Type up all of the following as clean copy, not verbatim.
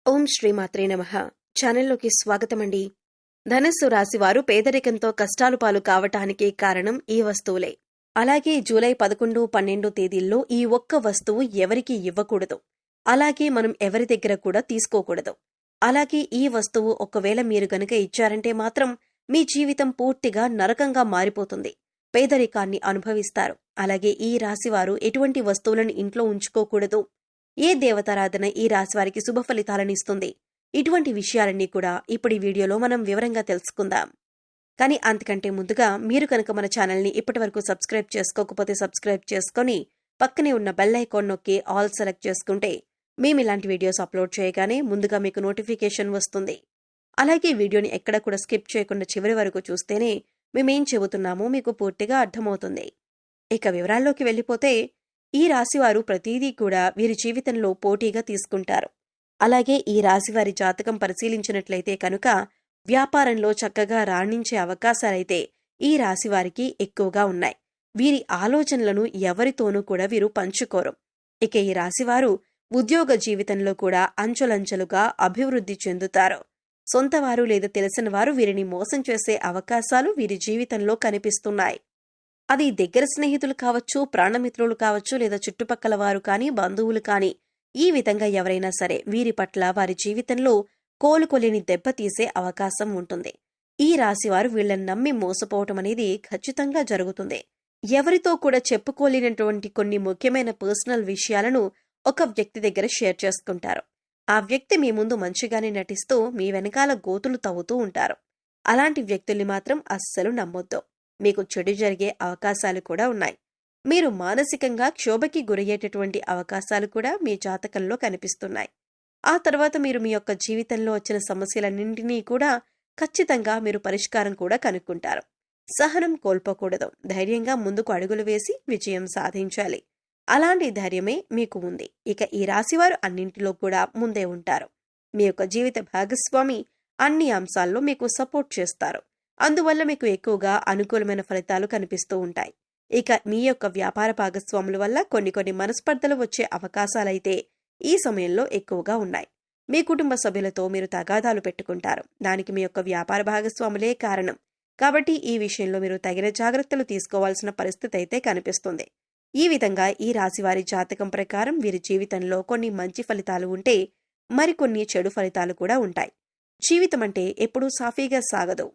ఓం శ్రీమాత్రే నమః. ఛానల్లోకి స్వాగతమండి. ధనస్సు రాశివారు పేదరికంతో కష్టాలు పాలు కావటానికి కారణం ఈ వస్తువులే. అలాగే జూలై 11, 12 తేదీల్లో ఈ ఒక్క వస్తువు ఎవరికీ ఇవ్వకూడదు. అలాగే మనం ఎవరి దగ్గర కూడా తీసుకోకూడదు. అలాగే ఈ వస్తువు ఒకవేళ మీరు గనుక ఇచ్చారంటే మాత్రం మీ జీవితం పూర్తిగా నరకంగా మారిపోతుంది. పేదరికాన్ని అనుభవిస్తారు. అలాగే ఈ రాశివారు ఎటువంటి వస్తువులను ఇంట్లో ఉంచుకోకూడదు. ఏ దేవతారాధన ఈ రాశివారికి శుభ ఫలితాలను ఇస్తుంది? ఇటువంటి విషయాలన్నీ కూడా ఇప్పుడు ఈ వీడియోలో మనం వివరంగా తెలుసుకుందాం. కానీ అంతకంటే ముందుగా మీరు కనుక మన ఛానల్ని ఇప్పటివరకు సబ్స్క్రైబ్ చేసుకోకపోతే సబ్స్క్రైబ్ చేసుకొని పక్కనే ఉన్న బెల్ ఐకాన్ నొక్కి ఆల్ సెలెక్ట్ చేసుకుంటే మేము ఇలాంటి వీడియోస్ అప్లోడ్ చేయగానే ముందుగా మీకు నోటిఫికేషన్ వస్తుంది. అలాగే వీడియోని ఎక్కడ కూడా స్కిప్ చేయకుండా చివరి వరకు చూస్తేనే మేమేం చెబుతున్నామో మీకు పూర్తిగా అర్థమవుతుంది. ఇక వివరాల్లోకి వెళ్ళిపోతే ఈ రాశివారు ప్రతిదీ కూడా వీరి జీవితంలో పోటీగా తీసుకుంటారు. అలాగే ఈ రాశివారి జాతకం పరిశీలించినట్లయితే కనుక వ్యాపారంలో చక్కగా రాణించే అవకాశాలైతే ఈ రాశివారికి ఎక్కువగా ఉన్నాయి. వీరి ఆలోచనలను ఎవరితోనూ కూడా వీరు పంచుకోరు. ఇక ఈ రాశివారు ఉద్యోగ జీవితంలో కూడా అంచెలంచెలుగా అభివృద్ధి చెందుతారు. సొంతవారు లేదా తెలిసిన వారు వీరిని మోసం చేసే అవకాశాలు వీరి జీవితంలో కనిపిస్తున్నాయి. అది దగ్గర స్నేహితులు కావచ్చు, ప్రాణమిత్రులు కావచ్చు, లేదా చుట్టుపక్కల వారు కానీ, బంధువులు కానీ, ఈ విధంగా ఎవరైనా సరే వీరి పట్ల వారి జీవితంలో కోలుకోలేని దెబ్బతీసే అవకాశం ఉంటుంది. ఈ రాశివారు వీళ్లను నమ్మి మోసపోవటం అనేది ఖచ్చితంగా జరుగుతుంది. ఎవరితో కూడా చెప్పుకోలేనటువంటి కొన్ని ముఖ్యమైన పర్సనల్ విషయాలను ఒక వ్యక్తి దగ్గర షేర్ చేసుకుంటారు. ఆ వ్యక్తి మీ ముందు మంచిగానే నటిస్తూ మీ వెనకాల గోతులు తవ్వుతూ ఉంటారు. అలాంటి వ్యక్తుల్ని మాత్రం అస్సలు నమ్మొద్దు. మీకు చెడు జరిగే అవకాశాలు కూడా ఉన్నాయి. మీరు మానసికంగా క్షోభకి గురయ్యేటటువంటి అవకాశాలు కూడా మీ జాతకంలో కనిపిస్తున్నాయి. ఆ తర్వాత మీరు మీ యొక్క జీవితంలో వచ్చిన సమస్యలన్నింటినీ కూడా ఖచ్చితంగా మీరు పరిష్కారం కూడా కనుక్కుంటారు. సహనం కోల్పోకూడదు. ధైర్యంగా ముందుకు అడుగులు వేసి విజయం సాధించాలి. అలాంటి ధైర్యమే మీకు ఉంది. ఇక ఈ రాశివారు అన్నింటిలో కూడా ముందే ఉంటారు. మీ యొక్క జీవిత భాగస్వామి అన్ని అంశాల్లో మీకు సపోర్ట్ చేస్తారు. అందువల్ల మీకు ఎక్కువగా అనుకూలమైన ఫలితాలు కనిపిస్తూ ఉంటాయి. ఇక మీ యొక్క వ్యాపార భాగస్వాముల వల్ల కొన్ని మనస్పర్ధలు వచ్చే అవకాశాలైతే ఈ సమయంలో ఎక్కువగా ఉన్నాయి. మీ కుటుంబ సభ్యులతో మీరు తగాదాలు పెట్టుకుంటారు. దానికి మీ యొక్క వ్యాపార భాగస్వాములే కారణం. కాబట్టి ఈ విషయంలో మీరు తగిన జాగ్రత్తలు తీసుకోవాల్సిన పరిస్థితి అయితే కనిపిస్తుంది. ఈ విధంగా ఈ రాశివారి జాతకం ప్రకారం వీరి జీవితంలో కొన్ని మంచి ఫలితాలు ఉంటే మరికొన్ని చెడు ఫలితాలు కూడా ఉంటాయి. జీవితం అంటే ఎప్పుడూ సాఫీగా సాగదు.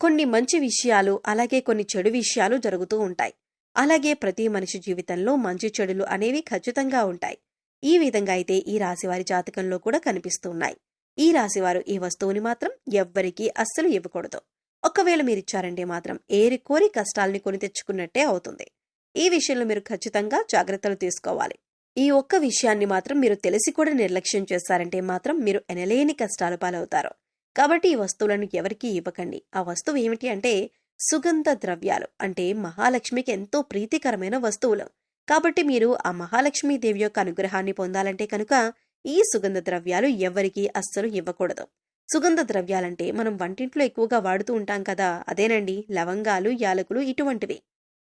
కొన్ని మంచి విషయాలు అలాగే కొన్ని చెడు విషయాలు జరుగుతూ ఉంటాయి. అలాగే ప్రతి మనిషి జీవితంలో మంచి చెడులు అనేవి ఖచ్చితంగా ఉంటాయి. ఈ విధంగా అయితే ఈ రాశివారి జాతకంలో కూడా కనిపిస్తున్నాయి. ఈ రాశివారు ఈ వస్తువుని మాత్రం ఎవ్వరికీ అస్సలు ఇవ్వకూడదు. ఒకవేళ మీరిచ్చారంటే మాత్రం ఏరికోరి కష్టాల్ని కొని తెచ్చుకున్నట్టే అవుతుంది. ఈ విషయంలో మీరు ఖచ్చితంగా జాగ్రత్తలు తీసుకోవాలి. ఈ ఒక్క విషయాన్ని మాత్రం మీరు తెలిసి కూడా నిర్లక్ష్యం చేశారంటే మాత్రం మీరు ఎనలేని కష్టాల పాలవుతారు. కాబట్టి ఈ వస్తువులను ఎవరికీ ఇవ్వకండి. ఆ వస్తువు ఏమిటి అంటే సుగంధ ద్రవ్యాలు. అంటే మహాలక్ష్మికి ఎంతో ప్రీతికరమైన వస్తువులు. కాబట్టి మీరు ఆ మహాలక్ష్మీదేవి యొక్క అనుగ్రహాన్ని పొందాలంటే కనుక ఈ సుగంధ ద్రవ్యాలు ఎవరికీ అస్సలు ఇవ్వకూడదు. సుగంధ ద్రవ్యాలంటే మనం వంటింట్లో ఎక్కువగా వాడుతూ ఉంటాం కదా, అదేనండి లవంగాలు, యాలకులు ఇటువంటివి.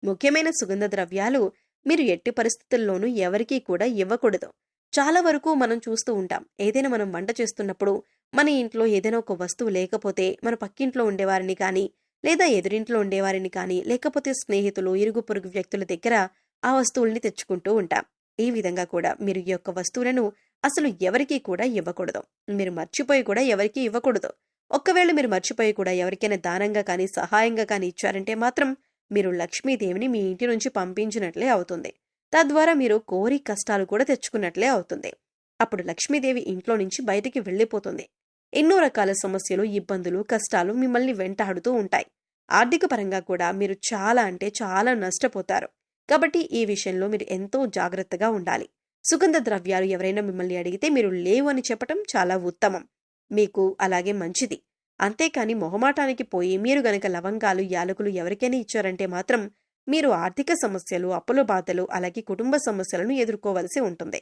ముఖ్యమైన సుగంధ ద్రవ్యాలు మీరు ఎట్టి పరిస్థితుల్లోనూ ఎవరికీ కూడా ఇవ్వకూడదు. చాలా వరకు మనం చూస్తూ ఉంటాం. ఏదైనా మనం వంట చేస్తున్నప్పుడు మన ఇంట్లో ఏదైనా ఒక వస్తువు లేకపోతే మన పక్కింట్లో ఉండేవారిని కానీ, లేదా ఎదురింట్లో ఉండేవారిని కానీ, లేకపోతే స్నేహితులు, ఇరుగు పొరుగు వ్యక్తుల దగ్గర ఆ వస్తువుల్ని తెచ్చుకుంటూ ఉంటాం. ఈ విధంగా కూడా మీరు ఈ యొక్క వస్తువులను అసలు ఎవరికీ కూడా ఇవ్వకూడదు. మీరు మర్చిపోయి కూడా ఎవరికీ ఇవ్వకూడదు. ఒక్కవేళ మీరు మర్చిపోయి కూడా ఎవరికైనా దానంగా కానీ, సహాయంగా కానీ ఇచ్చారంటే మాత్రం మీరు లక్ష్మీదేవిని మీ ఇంటి నుంచి పంపించినట్లే అవుతుంది. తద్వారా మీరు కోరి కష్టాలు కూడా తెచ్చుకున్నట్లే అవుతుంది. అప్పుడు లక్ష్మీదేవి ఇంట్లో నుంచి బయటికి వెళ్లిపోతుంది. ఎన్నో రకాల సమస్యలు, ఇబ్బందులు, కష్టాలు మిమ్మల్ని వెంటాడుతూ ఉంటాయి. ఆర్థిక పరంగా కూడా మీరు చాలా అంటే చాలా నష్టపోతారు. కాబట్టి ఈ విషయంలో మీరు ఎంతో జాగ్రత్తగా ఉండాలి. సుగంధ ద్రవ్యాలు ఎవరైనా మిమ్మల్ని అడిగితే మీరు లేవు అని చెప్పటం చాలా ఉత్తమం. మీకు అలాగే మంచిది. అంతేకాని మొహమాటానికి పోయి మీరు గనక లవంగాలు, యాలకులు ఎవరికైనా ఇచ్చారంటే మాత్రం మీరు ఆర్థిక సమస్యలు, అప్పుల బాధలు అలాగే కుటుంబ సమస్యలను ఎదుర్కోవలసి ఉంటుంది.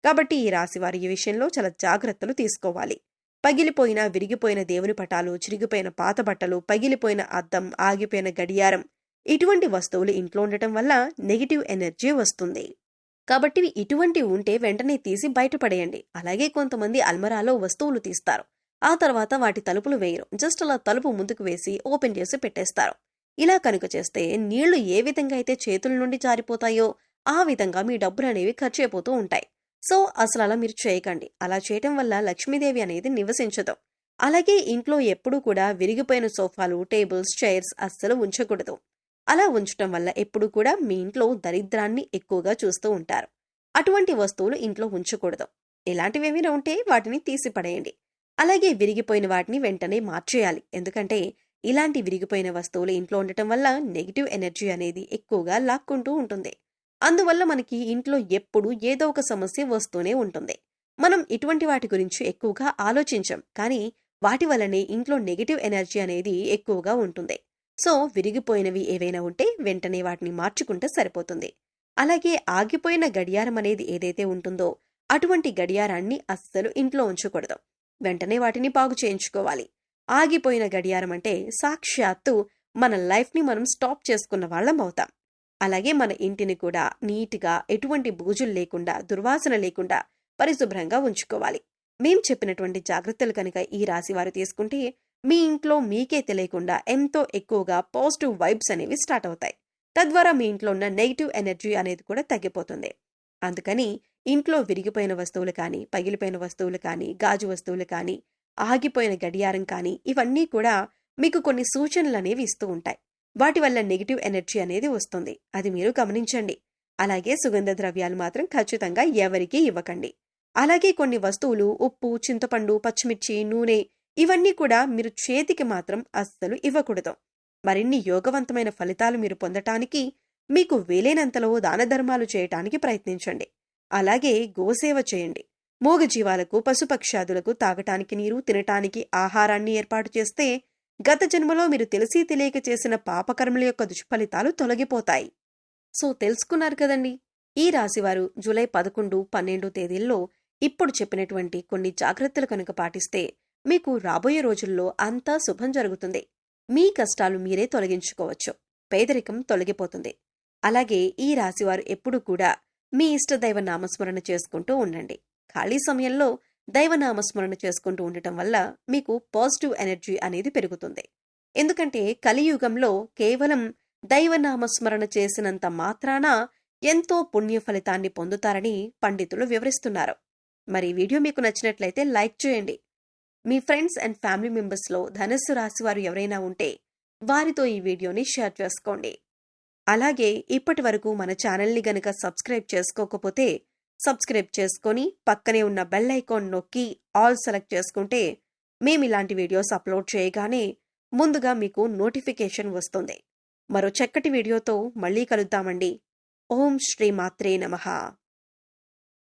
కాబట్టి ఈ రాశివారు ఈ విషయంలో చాలా జాగ్రత్తలు తీసుకోవాలి. పగిలిపోయిన, విరిగిపోయిన దేవుని పటాలు, చిరిగిపోయిన పాత బట్టలు, పగిలిపోయిన అద్దం, ఆగిపోయిన గడియారం ఇటువంటి వస్తువులు ఇంట్లో ఉండటం వల్ల నెగిటివ్ ఎనర్జీ వస్తుంది. కాబట్టి ఇటువంటి ఉంటే వెంటనే తీసి బయటపడేయండి. అలాగే కొంతమంది అల్మరాలో వస్తువులు తీస్తారు. ఆ తర్వాత వాటి తలుపులు వేయరు. జస్ట్ అలా తలుపు ముందుకు వేసి ఓపెన్ చేసి పెట్టేస్తారు. ఇలా కనుక చేస్తే నీళ్లు ఏ విధంగా అయితే చేతుల నుండి జారిపోతాయో ఆ విధంగా మీ డబ్బులనేవి ఖర్చయిపోతూ ఉంటాయి. సో అసలు అలా మీరు చేయకండి. అలా చేయటం వల్ల లక్ష్మీదేవి అనేది నివసించదు. అలాగే ఇంట్లో ఎప్పుడూ కూడా విరిగిపోయిన సోఫాలు, టేబుల్స్, చైర్స్ అస్సలు ఉంచకూడదు. అలా ఉంచటం వల్ల ఎప్పుడూ కూడా మీ ఇంట్లో దరిద్రాన్ని ఎక్కువగా చూస్తూ ఉంటారు. అటువంటి వస్తువులు ఇంట్లో ఉంచకూడదు. ఇలాంటివేమైనా ఉంటే వాటిని తీసి పడేయండి. అలాగే విరిగిపోయిన వాటిని వెంటనే మార్చేయాలి. ఎందుకంటే ఇలాంటి విరిగిపోయిన వస్తువులు ఇంట్లో ఉండటం వల్ల నెగిటివ్ ఎనర్జీ అనేది ఎక్కువగా లాక్కుంటూ ఉంటుంది. అందువల్ల మనకి ఇంట్లో ఎప్పుడూ ఏదో ఒక సమస్య వస్తూనే ఉంటుంది. మనం ఇటువంటి వాటి గురించి ఎక్కువగా ఆలోచించం, కానీ వాటి వల్లనే ఇంట్లో నెగిటివ్ ఎనర్జీ అనేది ఎక్కువగా ఉంటుంది. సో విరిగిపోయినవి ఏవైనా ఉంటే వెంటనే వాటిని మార్చుకుంటే సరిపోతుంది. అలాగే ఆగిపోయిన గడియారం అనేది ఏదైతే ఉంటుందో అటువంటి గడియారాన్ని అస్సలు ఇంట్లో ఉంచకూడదు. వెంటనే వాటిని బాగు చేయించుకోవాలి. ఆగిపోయిన గడియారం అంటే సాక్షాత్తు మన లైఫ్ని మనం స్టాప్ చేసుకున్న వాళ్ళం అవుతాం. అలాగే మన ఇంటిని కూడా నీట్గా, ఎటువంటి బూజులు లేకుండా, దుర్వాసన లేకుండా పరిశుభ్రంగా ఉంచుకోవాలి. మేం చెప్పినటువంటి జాగ్రత్తలు కనుక ఈ రాశి వారు తీసుకుంటే మీ ఇంట్లో మీకే తెలియకుండా ఎంతో ఎక్కువగా పాజిటివ్ వైబ్స్ అనేవి స్టార్ట్ అవుతాయి. తద్వారా మీ ఇంట్లో ఉన్న నెగిటివ్ ఎనర్జీ అనేది కూడా తగ్గిపోతుంది. అందుకని ఇంట్లో విరిగిపోయిన వస్తువులు కానీ, పగిలిపోయిన వస్తువులు కానీ, గాజు వస్తువులు కానీ, ఆగిపోయిన గడియారం కానీ ఇవన్నీ కూడా మీకు కొన్ని సూచనలు అనేవి ఇస్తూ ఉంటాయి. వాటి వల్ల నెగిటివ్ ఎనర్జీ అనేది వస్తుంది. అది మీరు గమనించండి. అలాగే సుగంధ ద్రవ్యాలు మాత్రం ఖచ్చితంగా ఎవరికీ ఇవ్వకండి. అలాగే కొన్ని వస్తువులు ఉప్పు, చింతపండు, పచ్చిమిర్చి, నూనె ఇవన్నీ కూడా మీరు చేతికి మాత్రం అస్సలు ఇవ్వకూడదు. మరిన్ని యోగవంతమైన ఫలితాలు మీరు పొందటానికి మీకు వీలైనంతలో దాన ధర్మాలు చేయటానికి ప్రయత్నించండి. అలాగే గోసేవ చేయండి. మూగజీవాలకు, పశుపక్షాదులకు తాగటానికి నీరు, తినటానికి ఆహారాన్ని ఏర్పాటు చేస్తే గత జన్మలో మీరు తెలిసి తెలియక చేసిన పాపకర్మల యొక్క దుష్ఫలితాలు తొలగిపోతాయి. సో తెలుసుకున్నారు కదండి. ఈ రాశివారు జూలై 11, 12 తేదీల్లో ఇప్పుడు చెప్పినటువంటి కొన్ని జాగ్రత్తలు కనుక పాటిస్తే మీకు రాబోయే రోజుల్లో అంతా శుభం జరుగుతుంది. మీ కష్టాలు మీరే తొలగించుకోవచ్చు. పేదరికం తొలగిపోతుంది. అలాగే ఈ రాశివారు ఎప్పుడూ కూడా మీ ఇష్టదైవ నామస్మరణ చేసుకుంటూ ఉండండి. ఖాళీ సమయంలో దైవనామస్మరణ చేసుకుంటూ ఉండటం వల్ల మీకు పాజిటివ్ ఎనర్జీ అనేది పెరుగుతుంది. ఎందుకంటే కలియుగంలో కేవలం దైవనామస్మరణ చేసినంత మాత్రాన ఎంతో పుణ్య ఫలితాన్ని పొందుతారని పండితులు వివరిస్తున్నారు. మరి వీడియో మీకు నచ్చినట్లయితే లైక్ చేయండి. మీ ఫ్రెండ్స్ అండ్ ఫ్యామిలీ మెంబర్స్లో ధనుస్సు రాశి వారు ఎవరైనా ఉంటే వారితో ఈ వీడియోని షేర్ చేసుకోండి. అలాగే ఇప్పటి వరకు మన ఛానల్ని గనక సబ్స్క్రైబ్ చేసుకోకపోతే సబ్స్క్రైబ్ చేసుకొని పక్కనే ఉన్న బెల్ ఐకాన్ నొక్కి ఆల్ సెలెక్ట్ చేసుకుంటే మేము ఇలాంటి వీడియోస్ అప్లోడ్ చేయగానే ముందుగా మీకు నోటిఫికేషన్ వస్తుంది. మరో చక్కటి వీడియోతో మళ్ళీ కలుద్దామండి. ఓం శ్రీ మాత్రే నమః.